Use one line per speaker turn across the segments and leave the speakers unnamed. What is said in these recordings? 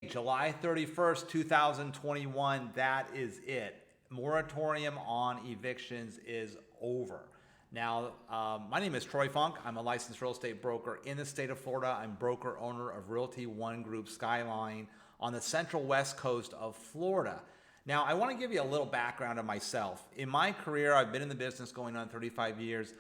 July 31st, 2021, that is it. Moratorium on evictions is over. Now, my name is Troy Funk. I'm a licensed real estate broker in the state of Florida. I'm broker owner of Realty One Group Skyline on the central west coast of Florida. Now, I want to give you a little background on myself. In my career, I've been in the business going on 35 years.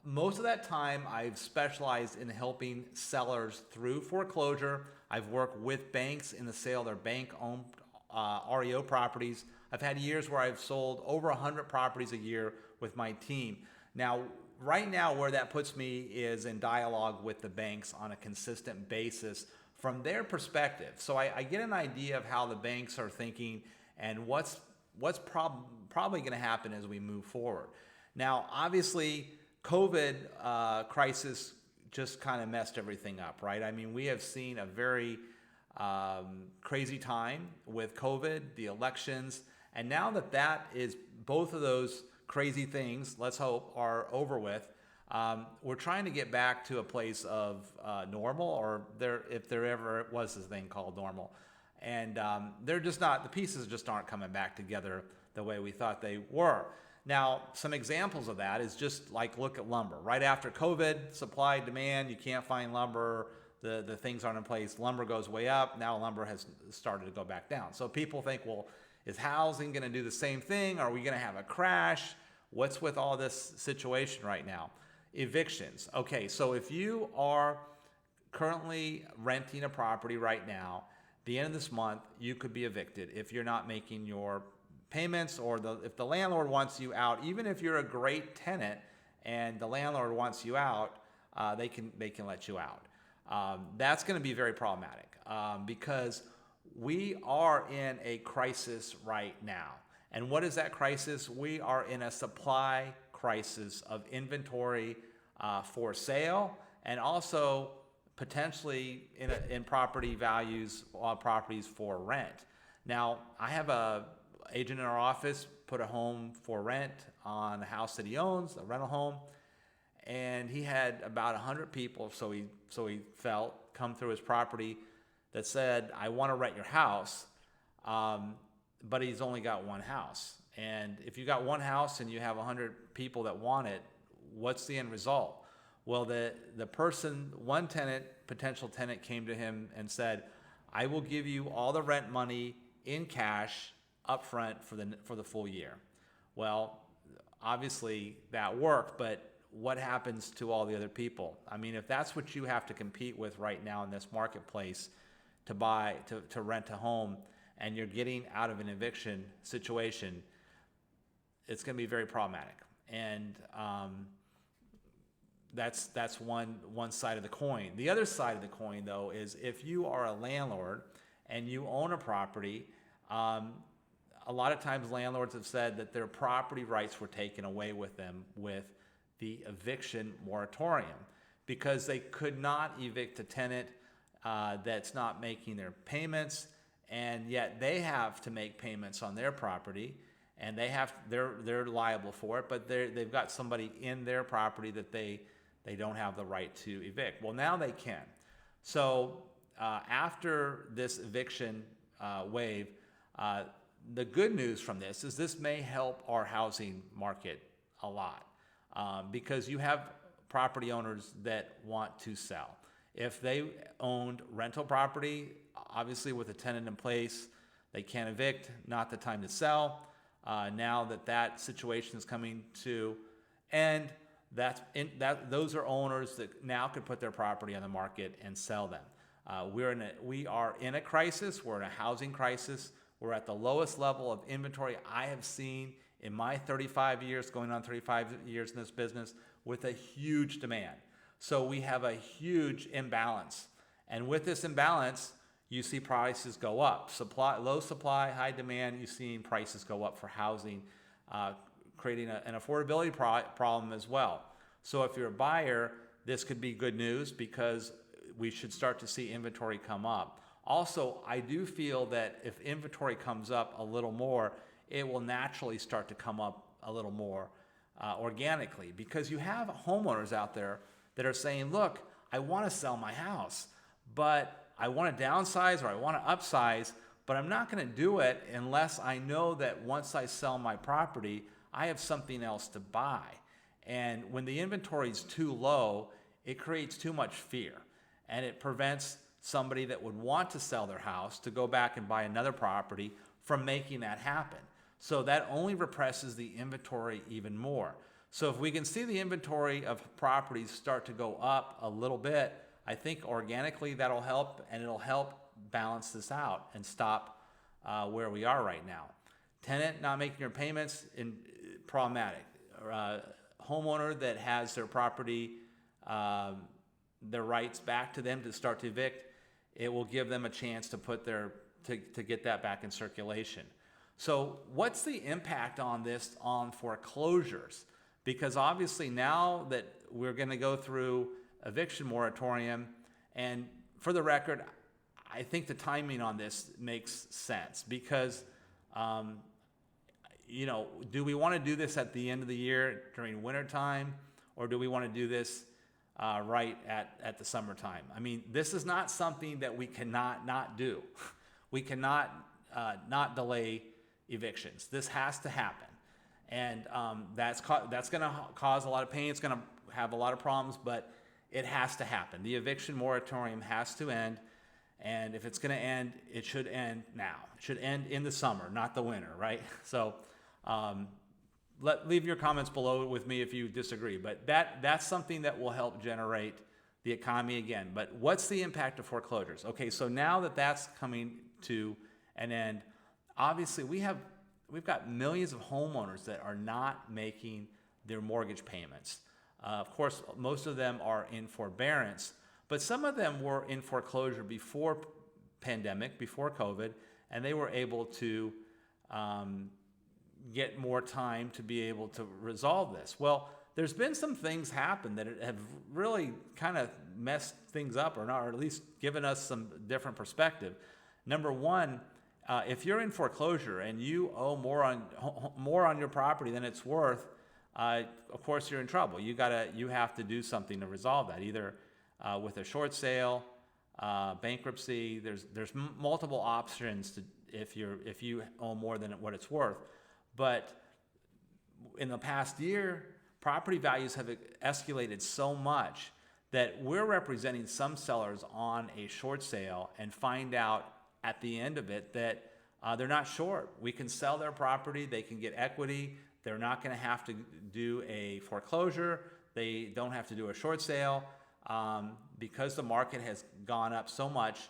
Most of that time, I've specialized in helping sellers through foreclosure. I've worked with banks in the sale of their bank-owned REO properties. I've had years where I've sold over 100 properties a year with my team. Now, right now, where that puts me is in dialogue with the banks on a consistent basis from their perspective. So I get an idea of how the banks are thinking and what's probably going to happen as we move forward. Now, obviously, COVID crisis just kind of messed everything up, right? I mean, we have seen a very crazy time with COVID, the elections, and now that is both of those crazy things, let's hope, are over with. We're trying to get back to a place of normal, or if there ever was this thing called normal. And they're just not, the pieces just aren't coming back together the way we thought they were. Now, some examples of that is just like look at lumber. Right after COVID, supply, demand, you can't find lumber, the things aren't in place, lumber goes way up, now lumber has started to go back down. So people think, well, is housing gonna do the same thing? Are we gonna have a crash? What's with all this situation right now? Evictions. Okay, so if you are currently renting a property right now, the end of this month, you could be evicted if you're not making your payments, or if the landlord wants you out. Even if you're a great tenant and the landlord wants you out, they can let you out. That's going to be very problematic because we are in a crisis right now. And what is that crisis? We are in a supply crisis of inventory for sale, and also potentially in property values on properties for rent. Now, I have a agent in our office put a home for rent on a house that he owns, a rental home, and he had about 100 people, so he felt, come through his property that said, I want to rent your house, but he's only got one house. And if you got one house and you have 100 people that want it, what's the end result? Well, the person, one tenant, potential tenant, came to him and said, I will give you all the rent money in cash upfront for the full year. Well, obviously that worked, but what happens to all the other people? I mean, if that's what you have to compete with right now in this marketplace to rent a home, and you're getting out of an eviction situation, it's going to be very problematic. And that's one side of the coin. The other side of the coin, though, is if you are a landlord and you own a property, a lot of times landlords have said that their property rights were taken away with them with the eviction moratorium because they could not evict a tenant that's not making their payments, and yet they have to make payments on their property, and they're liable for it, but they've got somebody in their property that they don't have the right to evict. Well, now they can. So after this eviction wave, the good news from this may help our housing market a lot because you have property owners that want to sell. If they owned rental property, obviously with a tenant in place, they can't evict, not the time to sell. Now that situation is coming to end, those are owners that now could put their property on the market and sell them. We are in a crisis. We're in a housing crisis. We're at the lowest level of inventory I have seen in my 35 years, going on 35 years in this business, with a huge demand. So we have a huge imbalance. And with this imbalance, you see prices go up. Low supply, high demand, you're seeing prices go up for housing, creating an affordability problem as well. So if you're a buyer, this could be good news because we should start to see inventory come up. Also, I do feel that if inventory comes up a little more, it will naturally start to come up a little more organically, because you have homeowners out there that are saying, look, I want to sell my house, but I want to downsize or I want to upsize, but I'm not going to do it unless I know that once I sell my property, I have something else to buy. And when the inventory is too low, it creates too much fear, and it prevents somebody that would want to sell their house to go back and buy another property from making that happen. So that only represses the inventory even more. So if we can see the inventory of properties start to go up a little bit, I think organically that'll help, and it'll help balance this out and stop where we are right now. Tenant not making their payments, problematic. Homeowner that has their property, their rights back to them to start to evict, it will give them a chance to put to get that back in circulation. So what's the impact on this on foreclosures? Because obviously now that we're going to go through eviction moratorium, and for the record, I think the timing on this makes sense because, do we want to do this at the end of the year during winter time, or do we want to do this right at the summertime? I mean, this is not something that we cannot not do. We cannot not delay evictions. This has to happen, and that's going to cause a lot of pain. It's going to have a lot of problems, but it has to happen. The eviction moratorium has to end, and if it's going to end, it should end now. It should end in the summer, not the winter, right? So leave your comments below with me if you disagree, but that's something that will help generate the economy again. But what's the impact of foreclosures? Okay, so now that that's coming to an end, obviously we've got millions of homeowners that are not making their mortgage payments. Of course, most of them are in forbearance, but some of them were in foreclosure before pandemic, before COVID, and they were able to get more time to be able to resolve this. Well, there's been some things happen that have really kind of messed things up, or at least given us some different perspective. Number one, if you're in foreclosure and you owe more on your property than it's worth, of course you're in trouble. You have to do something to resolve that, either with a short sale, bankruptcy. There's multiple options if you owe more than what it's worth. But in the past year, property values have escalated so much that we're representing some sellers on a short sale and find out at the end of it that they're not short. We can sell their property, they can get equity, they're not going to have to do a foreclosure, they don't have to do a short sale. Because the market has gone up so much,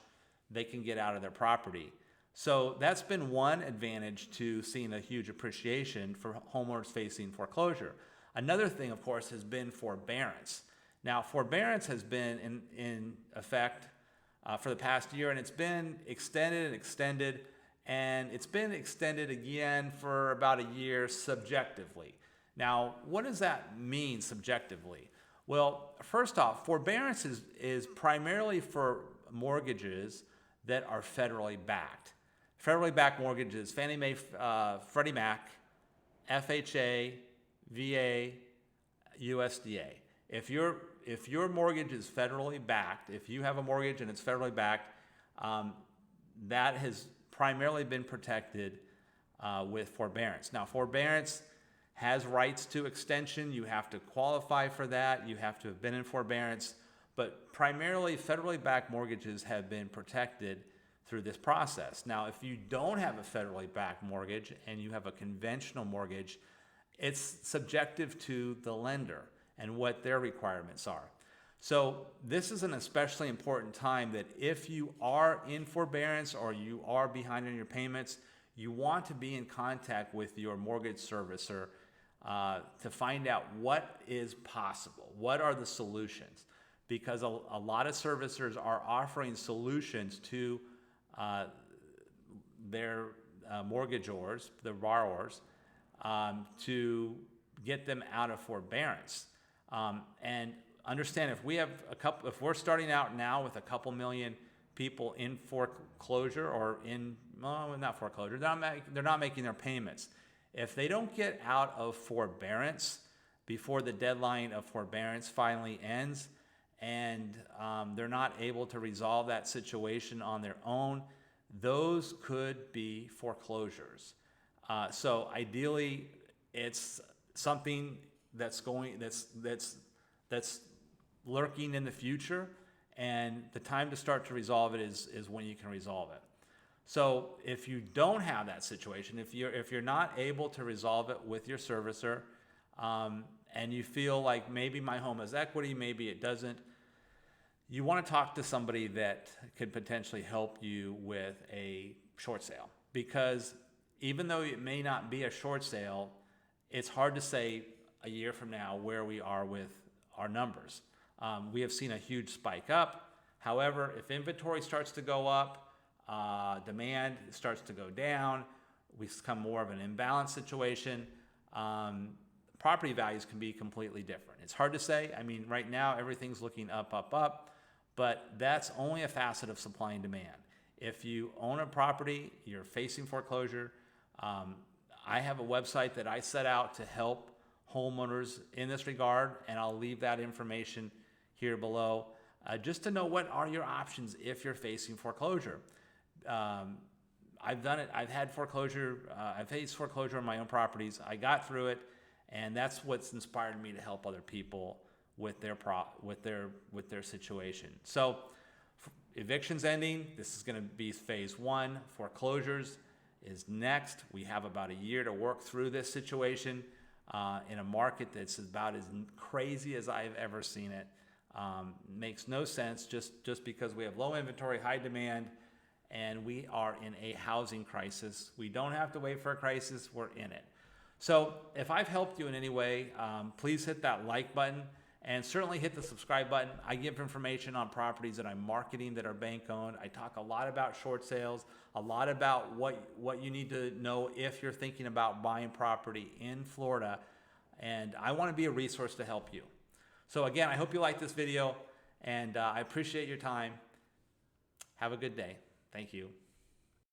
they can get out of their property. So that's been one advantage to seeing a huge appreciation for homeowners facing foreclosure. Another thing, of course, has been forbearance. Now, forbearance has been in effect for the past year, and it's been extended, and it's been extended again for about a year subjectively. Now, what does that mean subjectively? Well, first off, forbearance is primarily for mortgages that are federally backed. Federally backed mortgages, Fannie Mae, Freddie Mac, FHA, VA, USDA. If your mortgage is federally backed, if you have a mortgage and it's federally backed, that has primarily been protected with forbearance. Now, forbearance has rights to extension. You have to qualify for that. You have to have been in forbearance. But primarily, federally backed mortgages have been protected through this process. Now, if you don't have a federally backed mortgage and you have a conventional mortgage, it's subjective to the lender and what their requirements are. So this is an especially important time that if you are in forbearance or you are behind on your payments, you want to be in contact with your mortgage servicer to find out what is possible. What are the solutions? Because a lot of servicers are offering solutions to their mortgagors, the borrowers, to get them out of forbearance. And understand, if we're starting out now with a couple million people in foreclosure or not foreclosure, they're not making their payments. If they don't get out of forbearance before the deadline of forbearance finally ends, and they're not able to resolve that situation on their own, those could be foreclosures. So ideally, it's something that's lurking in the future, and the time to start to resolve it is when you can resolve it. So if you don't have that situation, if you're not able to resolve it with your servicer, and you feel like maybe my home has equity, maybe it doesn't, you want to talk to somebody that could potentially help you with a short sale. Because even though it may not be a short sale, it's hard to say a year from now where we are with our numbers. We have seen a huge spike up. However, if inventory starts to go up, demand starts to go down, we become more of an imbalance situation, property values can be completely different. It's hard to say. I mean, right now everything's looking up, but that's only a facet of supply and demand. If you own a property, you're facing foreclosure, I have a website that I set out to help homeowners in this regard, and I'll leave that information here below, just to know what are your options if you're facing foreclosure. I've done it. I've had foreclosure. I've faced foreclosure on my own properties. I got through it, and that's what's inspired me to help other people with their situation. So, evictions ending. This is going to be phase one. Foreclosures is next. We have about a year to work through this situation in a market that's about as crazy as I've ever seen it. Makes no sense just because we have low inventory, high demand, and we are in a housing crisis. We don't have to wait for a crisis, we're in it. So if I've helped you in any way, please hit that like button and certainly hit the subscribe button. I give information on properties that I'm marketing that are bank owned. I talk a lot about short sales, a lot about what you need to know if you're thinking about buying property in Florida, and I want to be a resource to help you. So again, I hope you like this video, and I appreciate your time. Have a good day. Thank you.